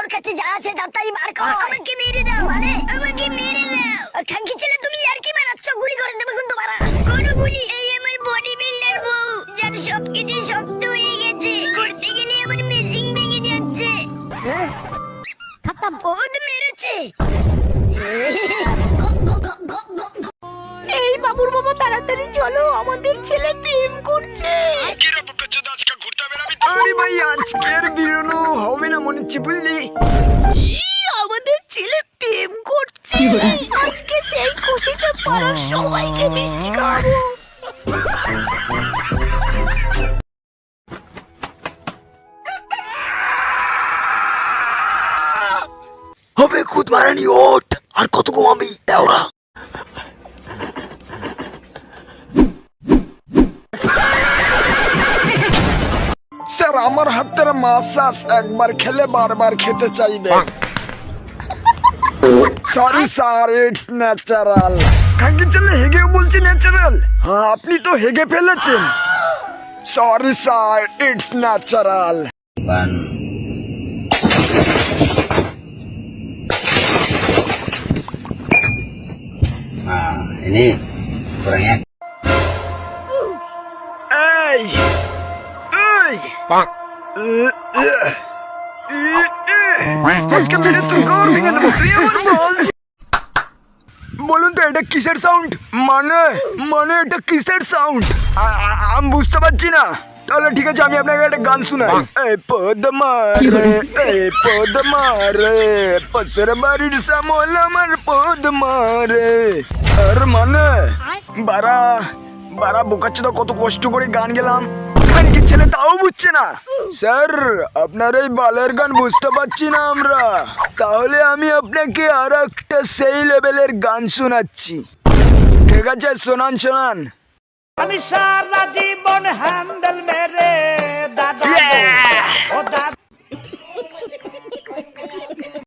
তোর কাছে যা আছে তাড়াতাড়ি বার কর। আমাকে মেরে দাও, মানে আমাকে মেরে দাও। খানকি ছেলে, তুমি আর কি মারাচ্ছ? গুলি করে দেবে কিন্তু মারা। কোন গুলি? এই আমার বডি বিল্ডার বউ, যার সবকিছু শক্ত হয়ে গেছে, করতে গেলে আমার মেশিন ভেঙে যাচ্ছে। খতম। ও তো মেরেছে। এই বাবুর বাবা, তাড়াতাড়ি চলো, আমাদের ছেলে প্রেম করছে। আরে ভাই, আজকের বেরোনো হবে না মনে হচ্ছে, বুঝলি? আমাদের ছেলে প্রেম করছে। আজকে সেই খুশিতে পাড়ার সবাইকে মিষ্টি খাওয়াবো। হবে খুদ মারানি, ওঠ। আর কত ঘুমাবি ওরা? স্যার, আমার হাতের মাসাজ একবার খেলে বারবার খেতে চাইবে। Sorry sir, it's natural. খানকি ছেলে হেগেও বলছি ন্যাচারাল? হ্যাঁ, আপনি তো হেগে ফেলেছেন। Sorry sir, it's natural. Ini kurangnya. এই এই আজকে মেরে তুই ঘর ভেঙে দেবো। তুই আমার বলছিস? বলুন তো, এটা কিসের সাউন্ড? মানে মানে এটা কিসের সাউন্ড? আমি বুঝতে পারছি না। তাহলে ঠিক আছে, আমি আপনাকে একটা গান শোনাই। এই পদ্মারে, এই পদ্মারে, পাশের বাড়ির সামল আমার পদ্মারে। আর মানে বারা বারা বোকাচ্ছে তো, কত কষ্ট করে গান গেলাম, খানকি ছেলে তাও বুঝছে না। স্যার, আপনার এই বালের গান বুঝতে পারছি না আমরা। তাহলে আমি আপনাকে আর একটা সেই লেভেলের গান শোনাচ্ছি। ঠিক আছে, শোনান শোনান। আমি সারা জীবন হ্যান্ডেল মেরে